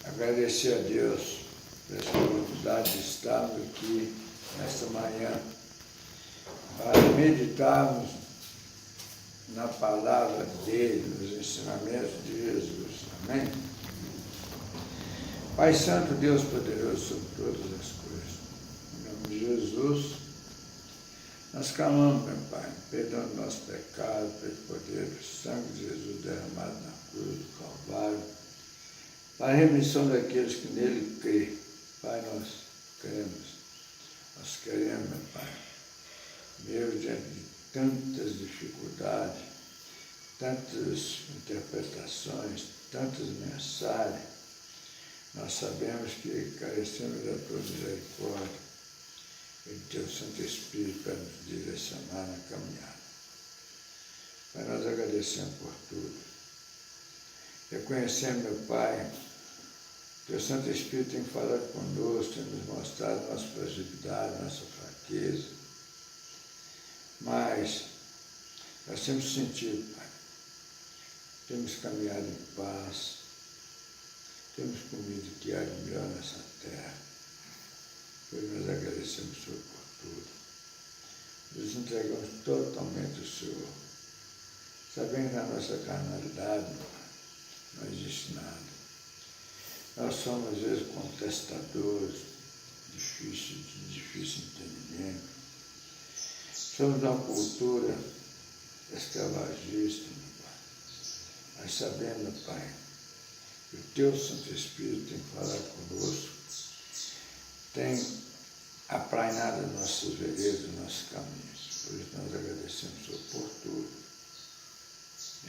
Agradecer a Deus por essa oportunidade de estarmos aqui nesta manhã para meditarmos na palavra dele, nos ensinamentos de Jesus. Amém? Pai Santo, Deus poderoso sobre todas as coisas, em nome de Jesus, nós clamamos, meu Pai, perdão do nosso pecado, pelo poder do sangue de Jesus derramado na cruz do Calvário, para a remissão daqueles que nele crêem. Pai, nós queremos, meu Pai, mesmo diante de tantas dificuldades, tantas interpretações, tantas mensagens, nós sabemos que carecemos da tua misericórdia e do teu Santo Espírito para nos direcionar na caminhada. Pai, nós agradecemos por tudo. Reconhecemos, meu Pai, que o Santo Espírito tem falado conosco, tem nos mostrado nossa fragilidade, nossa fraqueza. Mas nós temos sentido, Pai, temos caminhado em paz, temos comido que há de melhor nessa terra. Pois nós agradecemos, Senhor, por tudo. Nos entregamos totalmente ao Senhor. Sabendo que na nossa carnalidade, não existe nada. Nós somos, às vezes, contestadores, de difícil entendimento. Somos uma cultura escravagista, meu Pai. Mas sabendo, Pai, que o Teu Santo Espírito tem falado conosco, tem aplainado as nossas veredas, nossos caminhos. Por isso nós agradecemos, Senhor, por tudo.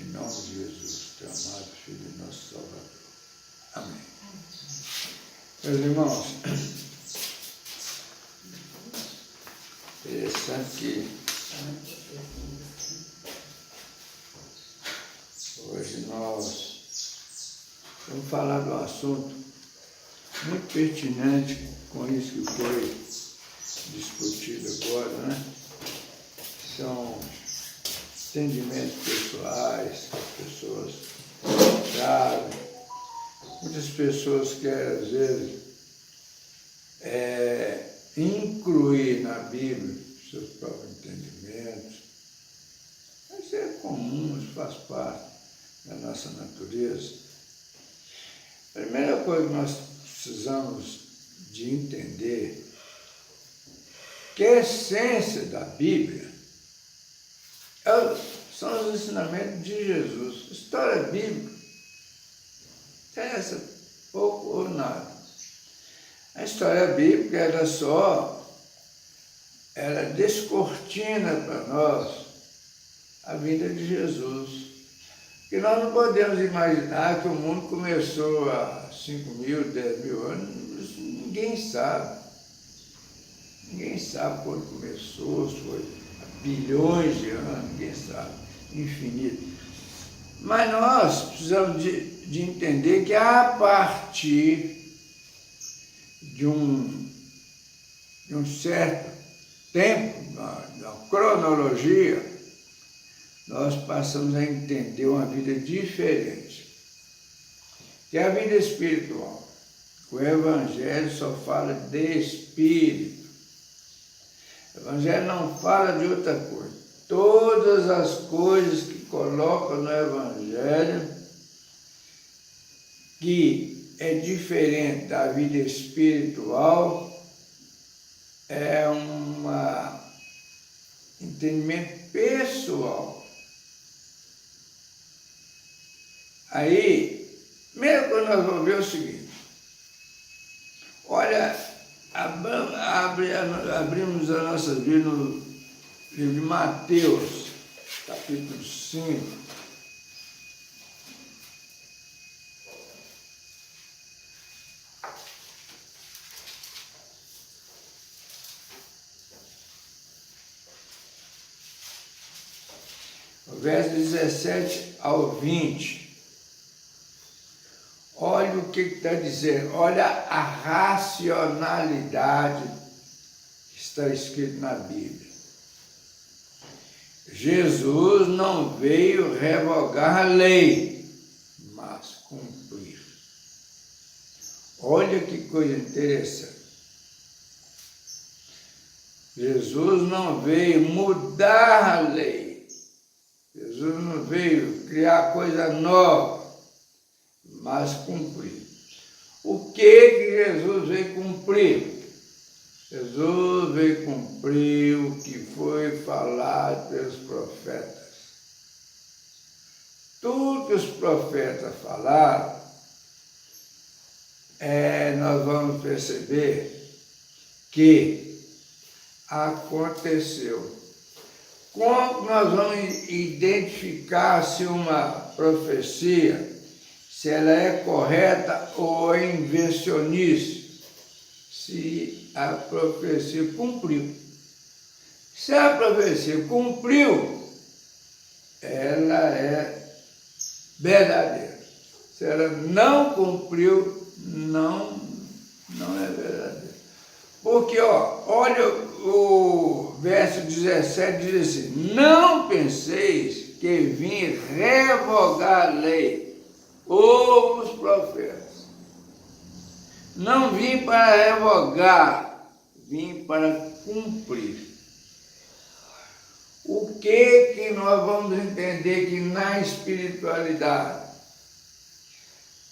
Em nome de Jesus, Teu amado Filho e nosso Salvador. Amém. Meus irmãos, interessante que hoje nós vamos falar de um assunto muito pertinente com isso que foi discutido agora, né? São entendimentos pessoais que as pessoas trazem. Muitas pessoas querem, às vezes, incluir na Bíblia seus próprios entendimentos. Isso é comum, isso faz parte da nossa natureza. A primeira coisa que nós precisamos de entender que a essência da Bíblia são os ensinamentos de Jesus. A história bíblica interessa pouco ou nada. A história bíblica ela descortina para nós a vida de Jesus. Porque nós não podemos imaginar que o mundo começou há 5.000, 10.000 anos. Isso ninguém sabe. Ninguém sabe quando começou, se foi há bilhões de anos, ninguém sabe. Infinito. Mas nós precisamos de entender que a partir de um certo tempo, da cronologia, nós passamos a entender uma vida diferente, que é a vida espiritual. O Evangelho só fala de espírito. O Evangelho não fala de outra coisa. Todas as coisas que colocam no Evangelho, que é diferente da vida espiritual, é um entendimento pessoal. Aí, mesmo quando nós vamos ver o seguinte, olha, abrimos a nossa Bíblia no livro de Mateus, capítulo 5. Verso 17 ao 20. Olha o que está dizendo, olha a racionalidade que está escrito na Bíblia. Jesus não veio revogar a lei, mas cumprir. Olha que coisa interessante. Jesus não veio mudar a lei. Jesus não veio criar coisa nova, mas cumprir. O que Jesus veio cumprir? Jesus veio cumprir o que foi falado pelos profetas. Tudo que os profetas falaram, nós vamos perceber que aconteceu. Como nós vamos identificar se uma profecia, se ela é correta ou é invencionice? Se a profecia cumpriu. Se a profecia cumpriu, ela é verdadeira. Se ela não cumpriu, não é verdadeira. Porque, olha o verso 17, diz assim, não penseis que vim revogar a lei ou os profetas. Não vim para revogar, vim para cumprir. O que nós vamos entender que na espiritualidade?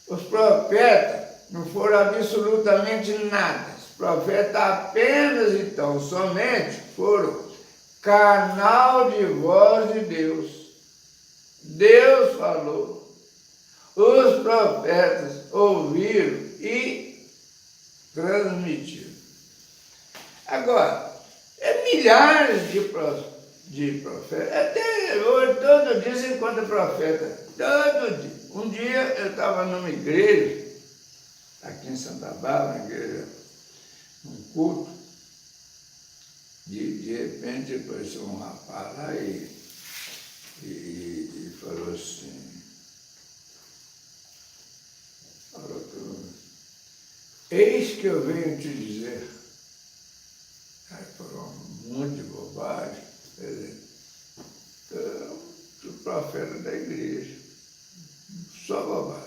Os profetas não foram absolutamente nada. Os profetas apenas, então, somente foram canal de voz de Deus. Deus falou. Os profetas ouviram e transmitiram. Agora, milhares de profetas. Até hoje, todo dia se encontra profeta. Todo dia. Um dia eu estava numa igreja, aqui em Santa Bárbara, uma igreja, um culto, de repente apareceu um rapaz lá e falou assim, eis que eu venho te dizer. Aí falou um monte de bobagem, o profeta da igreja, só bobagem.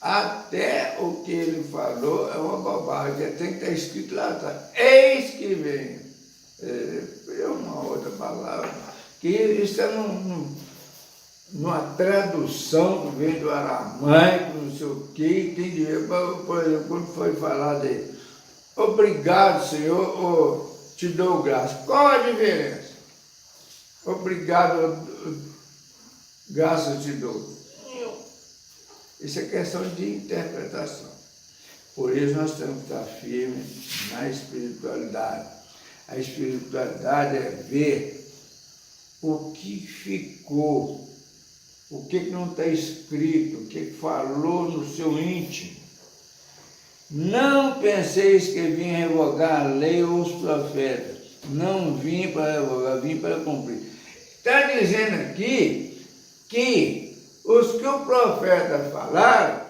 Até o que ele falou é uma bobagem, tem que estar escrito lá atrás. Eis que vem. É uma outra palavra, que isso é numa tradução que vem do aramaico, não sei o quê, tem de ver, por exemplo, quando foi falar de obrigado, Senhor, ou te dou graça. Qual a diferença? Obrigado, graça te dou. Isso é questão de interpretação. Por isso nós temos que estar firmes na espiritualidade. A espiritualidade é ver o que ficou, o que não está escrito, o que falou no seu íntimo. Não penseis que vim revogar a lei ou os profetas. Não vim para revogar, vim para cumprir. Está dizendo aqui que os que o profeta falaram,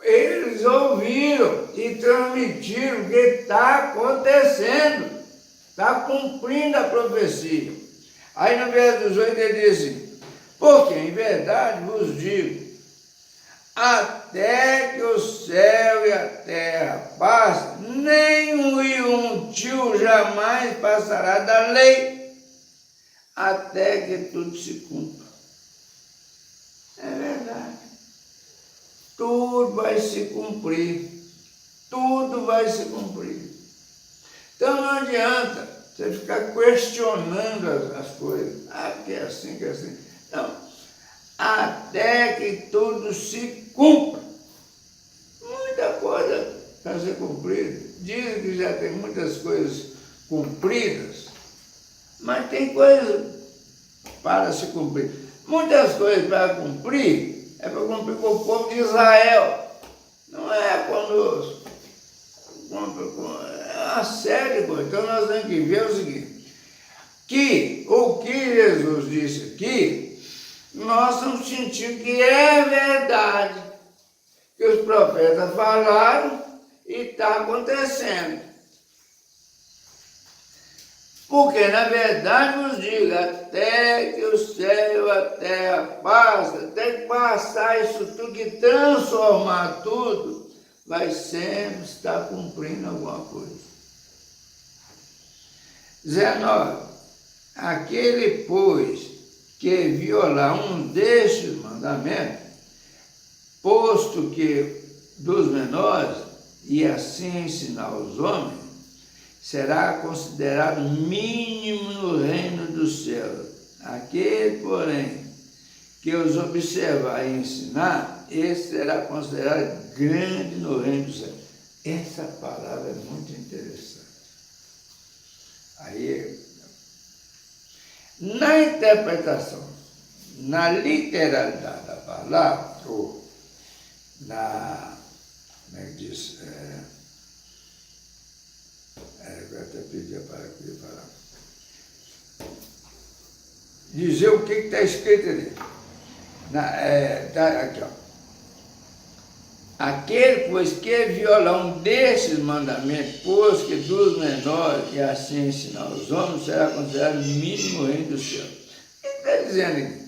eles ouviram e transmitiram o que está acontecendo, está cumprindo a profecia. Aí no verso 18 ele diz assim, porque em verdade vos digo, até que o céu e a terra passem, nem um tio jamais passará da lei, até que tudo se cumpra. É verdade. Tudo vai se cumprir. Tudo vai se cumprir. adianta você ficar questionando as coisas. Ah, que é assim, que é assim. Não. Até que tudo se cumpra. Muita coisa para ser cumprida. Dizem que já tem muitas coisas cumpridas, mas tem coisas para se cumprir. Muitas coisas para cumprir é para cumprir com o povo de Israel. Não é conosco. É uma série de coisas. Então nós temos que ver o seguinte, que o que Jesus disse aqui, nós estamos sentindo que é verdade, que os profetas falaram e está acontecendo. Porque, na verdade, nos diz, até que o céu e a terra passem, até que passar isso tudo, que transformar tudo, vai sempre estar cumprindo alguma coisa. 19. Aquele, pois, que violar um destes mandamentos, posto que dos menores, e assim ensinar os homens, será considerado mínimo no reino dos céus. Aquele, porém, que os observar e ensinar, esse será considerado grande no reino dos céus. Essa palavra é muito interessante. Aí, na interpretação, na literalidade da palavra, ou na, como é que diz? Eu até pedi para aqui falar. Dizer o que está escrito ali. Tá aqui, ó. Aquele, pois, que violar um desses mandamentos, pois que dos menores, e assim ensinar os homens, será considerado mínimo no reino do céu. Ele está dizendo aqui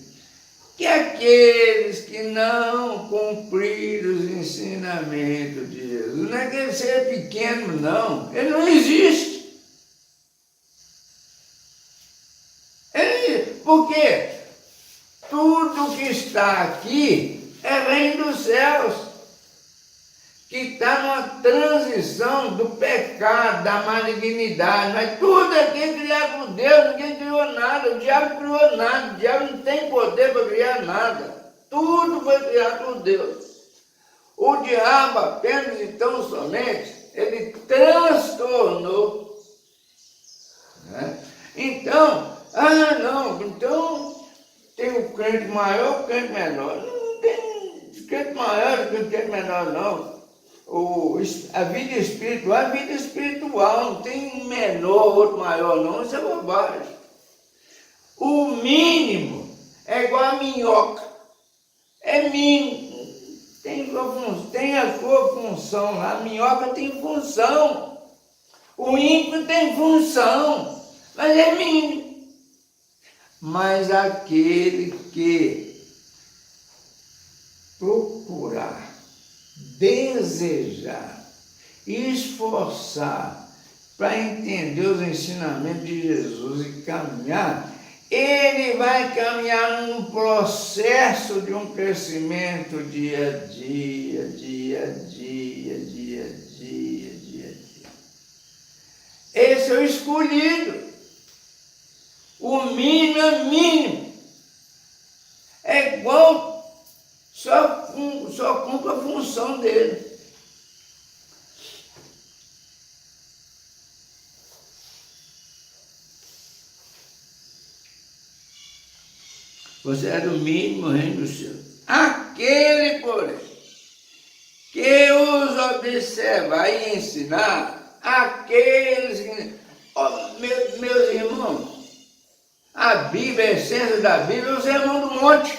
que aqueles que não cumpriram os ensinamentos de Jesus, não é que ele seja pequeno, não. Ele não existe. Porque tudo que está aqui é reino dos céus, que está numa transição do pecado, da malignidade, mas tudo aqui é criado por Deus, ninguém criou nada, o diabo criou nada, o diabo não tem poder para criar nada, tudo foi criado por Deus. O diabo apenas e tão somente, ele transtornou, né? Então, então tem o crente maior, o crente menor, não tem crente maior e crente menor não. A vida espiritual, não tem um menor, outro maior, não, isso é bobagem. O mínimo é igual a minhoca, é mínimo, tem a sua função lá, a minhoca tem função, o ímpio tem função, mas é mínimo. Mas aquele que procurar, desejar, esforçar para entender os ensinamentos de Jesus e caminhar, ele vai caminhar num processo de um crescimento dia a dia, dia a dia, dia a dia, dia a dia. Esse é o escolhido. O mínimo é mínimo. É igual, só cumpre a função dele. Você é do mínimo reino do céu. Aquele, porém, que os observar e ensinar, aqueles que... meus irmãos, a Bíblia, a essência da Bíblia, é o sermão do monte.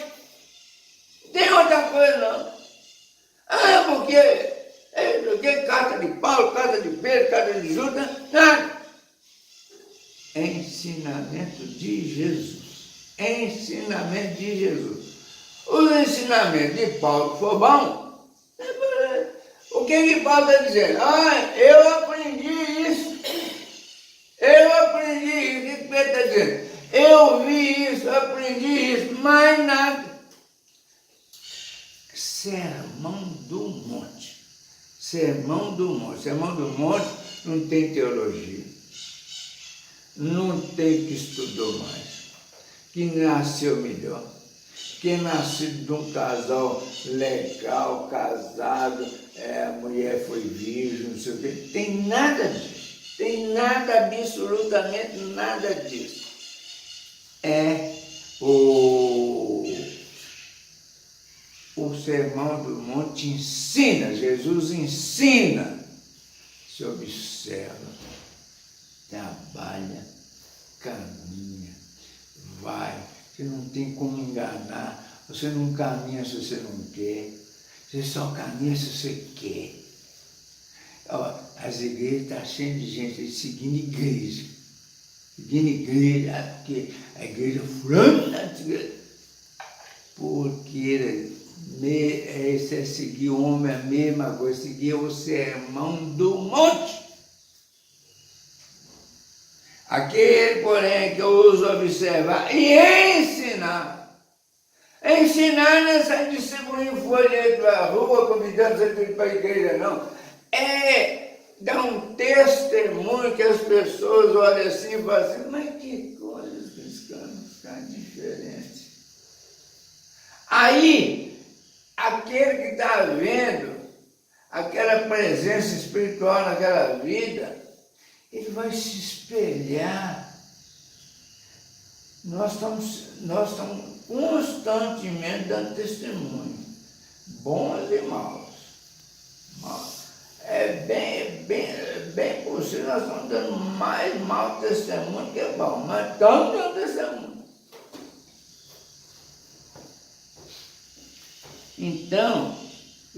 Não tem outra coisa, não. Porque carta de Paulo, carta de Pedro, carta de Judas, nada. É ensinamento de Jesus. É ensinamento de Jesus. Os ensinamentos de Paulo for bom, o que Paulo está dizendo? Eu aprendi isso. Eu aprendi isso. O que Pedro está dizendo? Eu vi isso, aprendi isso, mais nada. Sermão do monte. Sermão do monte. Sermão do monte não tem teologia. tem que estudou mais, que nasceu melhor, que é nascido de um casal legal, casado, a mulher foi virgem, não sei o quê. Tem nada disso. Tem nada, absolutamente nada disso. O Sermão do Monte ensina, Jesus ensina, se observa, trabalha, caminha, vai. Você não tem como enganar, você não caminha se você não quer, você só caminha se você quer. Ó, as igrejas estão cheias de gente seguindo igreja, porque a igreja fulana, porque esse é seguir o homem, a mesma coisa, seguir o Sermão do Monte. Aquele, porém, que eu uso observar e ensinar. Ensinar não é sair distribuindo folha para a rua, convidando você para a igreja, não. É dar um testemunho que as pessoas olham assim e falam assim, mas que coisa que esse cara ficar diferente. Aí, aquele que está vendo aquela presença espiritual naquela vida, ele vai se espelhar. Nós estamos constantemente dando testemunho, bons e maus. É bem possível, nós estamos dando mais mau testemunho que bom, mas estamos dando testemunho. Então,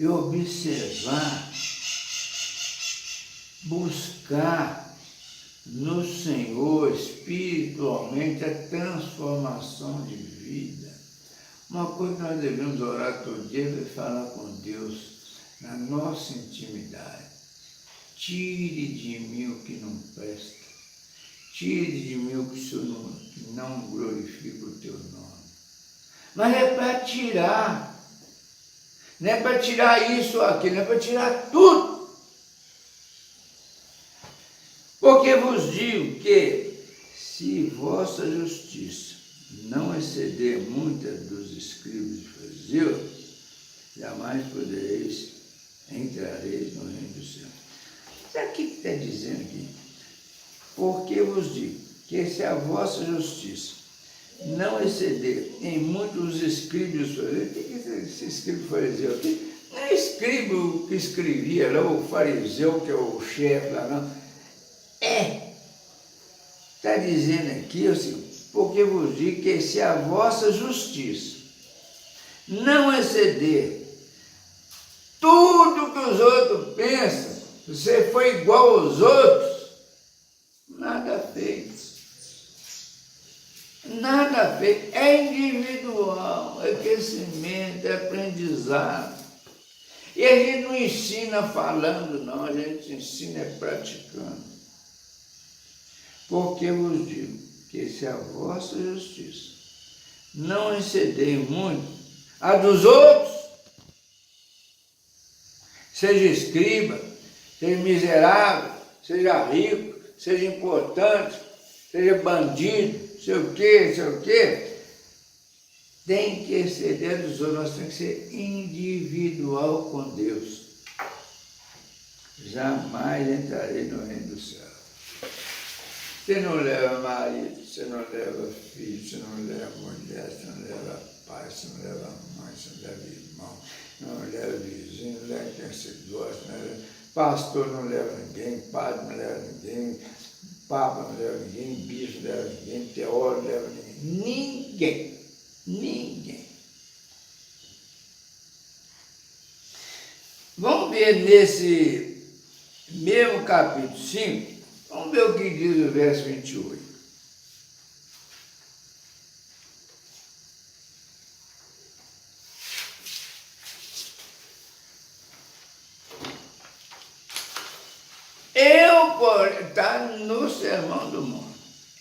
observar, buscar no Senhor espiritualmente a transformação de vida. Uma coisa que nós devemos orar todo dia é falar com Deus na nossa intimidade. Tire de mim o que não presta. Tire de mim o que não glorifica o teu nome. Mas é para tirar. Não é para tirar isso aqui, não é para tirar tudo. Porque vos digo que, se vossa justiça não exceder muitas dos escribas e fariseus, jamais podereis, entrareis no reino dos céus. Sabe o que está dizendo aqui? Porque vos digo que, se a vossa justiça não exceder em muitos os escribas e fariseus, o que é esse escriba e fariseu aqui? Não é escriba que escrevia lá, o fariseu que é o chefe lá, não. Está dizendo aqui assim, porque vos digo que, se a vossa justiça não exceder tudo que os outros pensam, você foi igual aos outros, nada feito. Nada feito. É individual, é crescimento, é aprendizado. E a gente não ensina falando, não, a gente ensina praticando. Porque vos digo que, se a vossa justiça não exceder muito a dos outros, seja escriba, seja miserável, seja rico, seja importante, seja bandido, sei o quê, tem que exceder dos outros, nós temos que ser individual com Deus. Jamais entrarei no reino do céu. Você não leva marido, você não leva filho, você não leva mulher, você não leva pai, você não leva mãe, você não leva irmão, não leva vizinho, não leva quem você gosta, não leva, pastor não leva ninguém, padre não leva ninguém, papa não leva ninguém, bispo não leva ninguém, teólogo não leva ninguém. Ninguém. Vamos ver nesse mesmo capítulo 5, vamos ver o que diz o verso 28. Está no Sermão do Monte.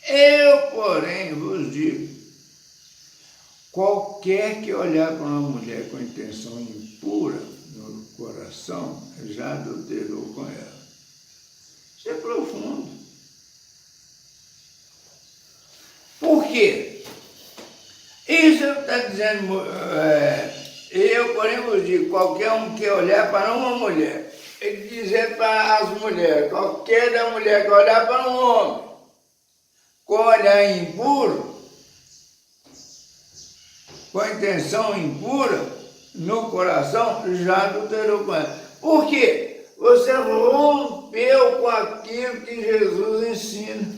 Eu, porém, vos digo, qualquer que olhar para uma mulher com intenção impura no coração, já adulterou com ela. Isso é profundo. quê? Isso está dizendo, eu, porém, vos digo, qualquer um que olhar para uma mulher, ele dizer para as mulheres, qualquer da mulher que olhar para um homem, com olhar impuro, com a intenção impura, no coração, já adulterou com ela. Por quê? Você rompeu com aquilo que Jesus ensina.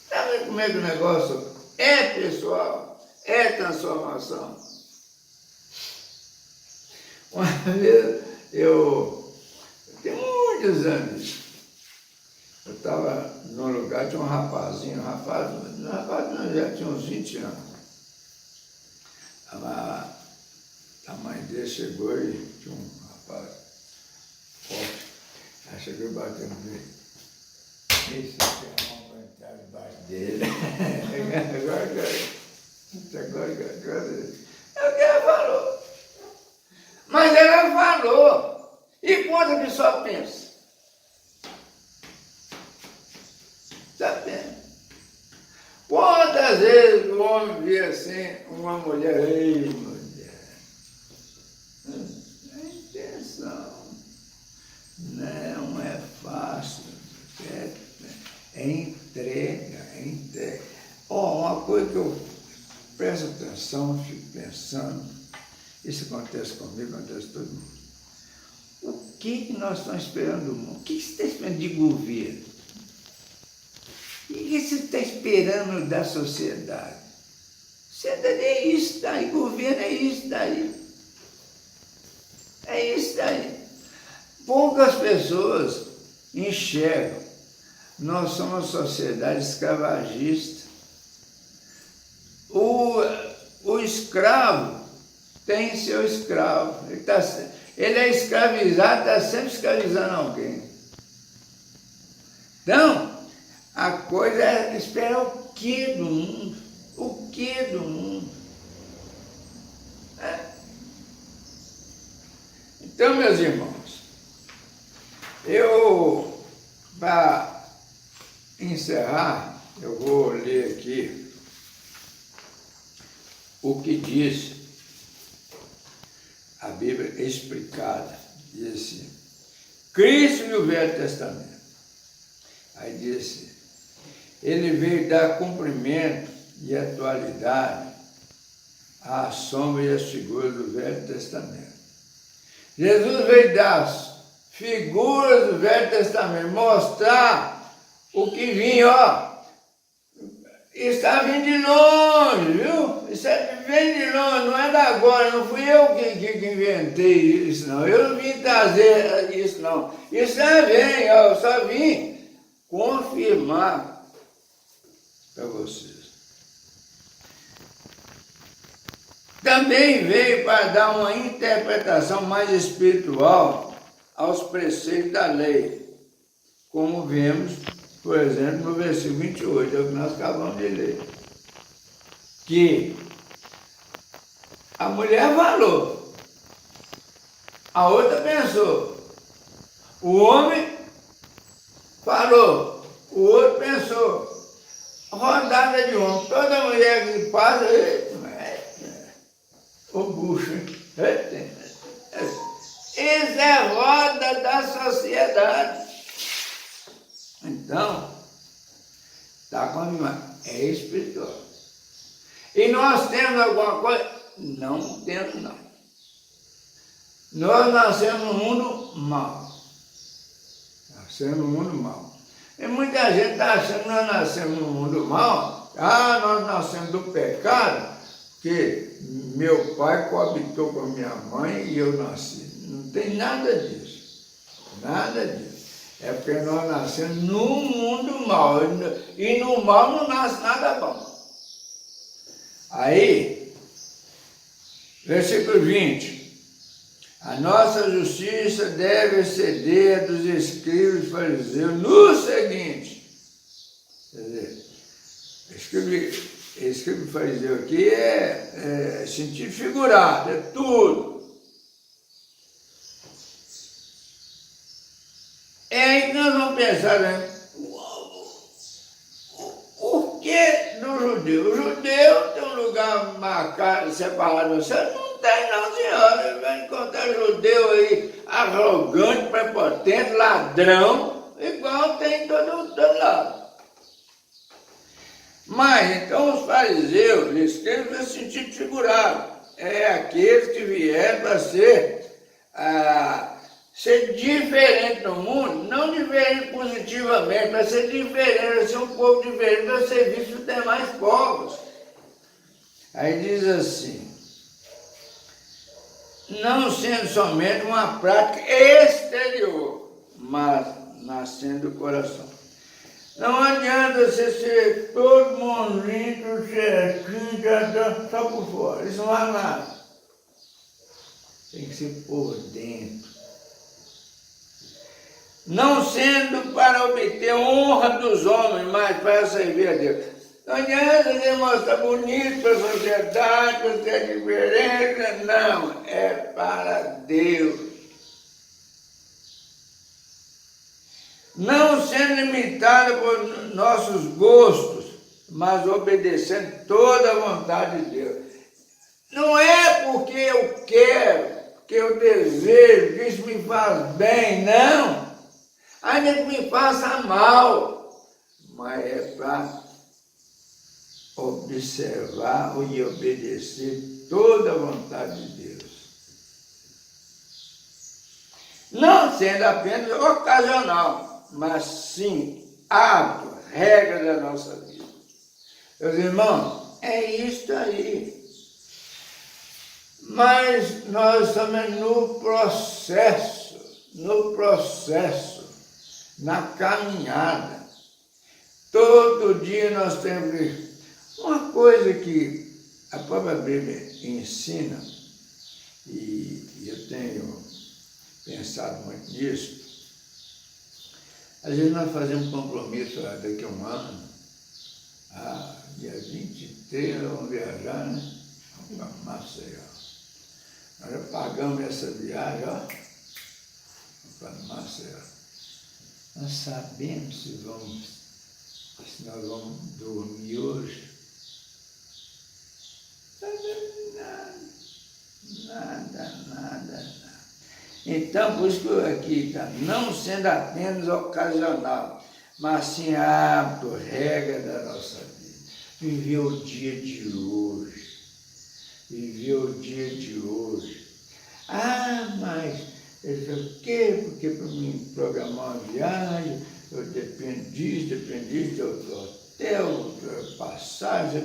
Sabe como é que o negócio é pessoal? É transformação. Uma vez, tem muitos anos, eu estava num lugar, tinha um rapazinho, rapaz não, já tinha uns 20 anos. A mãe dele chegou e tinha um rapaz forte. Ela chegou e bateu no meio. Esse aqui é uma vontade debaixo dele. Agora. É o que ela falou. Mas ela falou. E quando a pessoa pensa? Está vendo? Quantas vezes o homem via assim, uma mulher, ei, mulher, é intenção, não é fácil, é entrega. Uma coisa que eu presto atenção, fico pensando, isso acontece comigo, acontece com todo mundo. O que nós estamos esperando do mundo? O que você está esperando de governo? O que você está esperando da sociedade? Sociedade é isso daí, governo é isso daí. É isso daí. Poucas pessoas enxergam. Nós somos uma sociedade escravagista. O escravo tem seu escravo. Ele é escravizado, está sempre escravizando alguém. Então, a coisa é esperar o que do mundo? O que do mundo? Então, meus irmãos, para encerrar, eu vou ler aqui o que diz a Bíblia explicada. Diz assim, Cristo e o Velho Testamento. Aí diz assim, ele veio dar cumprimento e atualidade à sombra e às figuras do Velho Testamento. Jesus veio dar figuras do Velho Testamento, mostrar o que vinha, está vindo de longe, viu? Isso vem de longe, não é da agora, não fui eu que inventei isso, não. Eu não vim trazer isso, não. Isso vem, eu só vim confirmar para vocês. Também veio para dar uma interpretação mais espiritual aos preceitos da lei, como vemos, por exemplo, no versículo 28, é o que nós acabamos de ler. Que a mulher falou, a outra pensou, o homem falou, o outro pensou. Rodada de homem, toda mulher que passa, o bucho, isso é roda da sociedade. Então, está confirmado, é espiritual. E nós temos alguma coisa? Não temos, não. Nós nascemos no mundo mau. Nascemos no mundo mau. E muita gente está achando que nós nascemos no mundo mau. Nós nascemos do pecado, que meu pai coabitou com a minha mãe e eu nasci. Não tem nada disso. Nada disso. É porque nós nascemos no mundo mau. E no mal não nasce nada bom. Aí, versículo 20. A nossa justiça deve exceder a dos escribas e fariseus no seguinte. Quer dizer, escriba e fariseu aqui é sentido figurado, é tudo. É aí que nós vamos pensar, né? Por que judeu. O judeu tem um lugar marcado, separado. Você não tem, não, senhora. Vai encontrar judeu aí, arrogante, prepotente, ladrão, igual tem em todo lado. Mas, então, os fariseus, eles escrevem nesse sentido figurado. É aqueles que vieram para ser diferente no mundo, não diferente positivamente, mas ser diferente, ser um povo diferente, para ser visto dos demais povos. Aí diz assim, não sendo somente uma prática exterior, mas nascendo do coração. Não adianta você ser todo bonito, certinho, só por fora, isso não há nada. Tem que ser por dentro. Não sendo para obter honra dos homens, mas para servir a Deus. Não adianta você mostrar bonito para a sociedade, para ser diferente, não, é para Deus. Não sendo limitado por nossos gostos, mas obedecendo toda a vontade de Deus. Não é porque eu quero, que eu desejo, que isso me faz bem, não. Ainda que me faça mal, mas é para observar e obedecer toda a vontade de Deus. Não sendo apenas ocasional, mas sim hábito, regra da nossa vida. Meus irmãos, é isso aí. Mas nós estamos no processo, na caminhada. Todo dia nós temos uma coisa que a própria Bíblia ensina, e eu tenho pensado muito nisso. Às vezes nós fazemos um compromisso daqui a um ano, dia 23 nós vamos viajar, né? Vamos para Maceió. Nós já pagamos essa viagem, ó, para Maceió. Nós sabemos se nós vamos dormir hoje. Nada. Então, por isso que aqui está, não sendo apenas ocasional, mas sim hábito, regra da nossa vida. Viver o dia de hoje. Mas o quê? Porque para mim programar uma viagem, eu dependo disso, do hotel, passagem,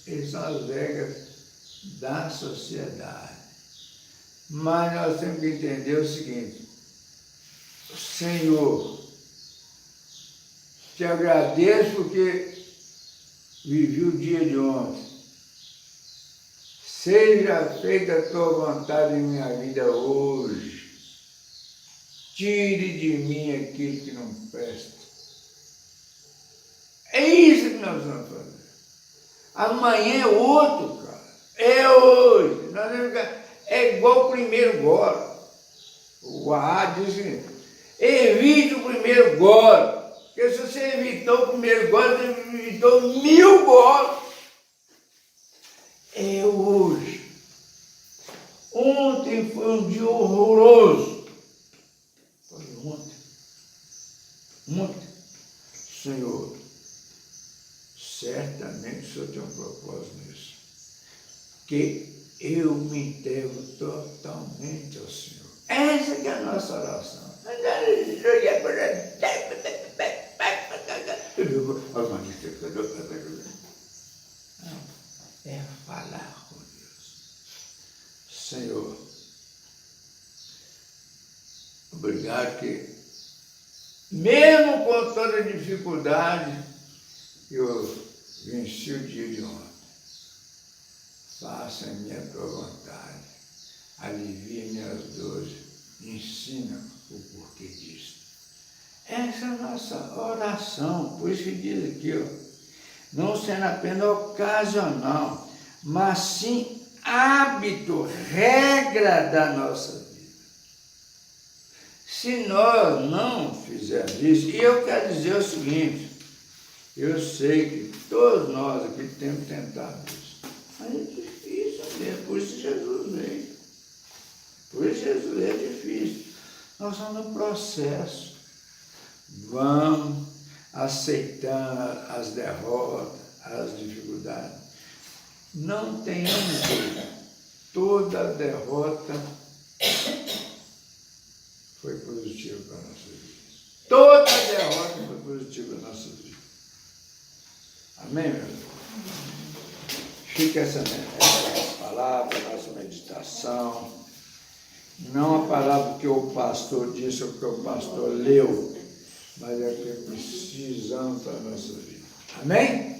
essas são as regras da sociedade. Mas nós temos que entender o seguinte, Senhor, te agradeço porque vivi o dia de ontem. Seja feita a tua vontade em minha vida hoje. Tire de mim aquilo que não presta. É isso que nós vamos fazer. Amanhã é outro, cara. É hoje. É igual o primeiro gole. O Ahá diz o seguinte, evite o primeiro gole. Porque se você evitou o primeiro gole, você evitou 1000 goles. É hoje. Ontem foi um dia horroroso. Foi ontem. Senhor, certamente o Senhor tem um propósito nisso. Que eu me entrego totalmente ao Senhor. Essa que é a nossa oração. É falar com Deus. Senhor, obrigado que, mesmo com toda a dificuldade, eu venci o dia de ontem. Faça a minha tua vontade, alivia minhas dores, ensina o porquê disso. Essa é a nossa oração, por isso que diz aqui, ó, não sendo apenas ocasional, mas sim hábito, regra da nossa vida. Se nós não fizermos isso, e eu quero dizer o seguinte, Eu sei que todos nós aqui temos tentado isso. Mas é difícil mesmo, por isso Jesus veio. Por isso Jesus é difícil. Nós estamos no processo. Vamos aceitando as derrotas, as dificuldades. Não tenhamos dúvida. Toda derrota foi positiva para a nossa vida. Toda derrota foi positiva para a nossa vida. Amém, meu irmão? Fica essa palavra, nossa meditação. Não a palavra que o pastor disse ou que o pastor leu, mas é que precisamos para a nossa vida. Amém?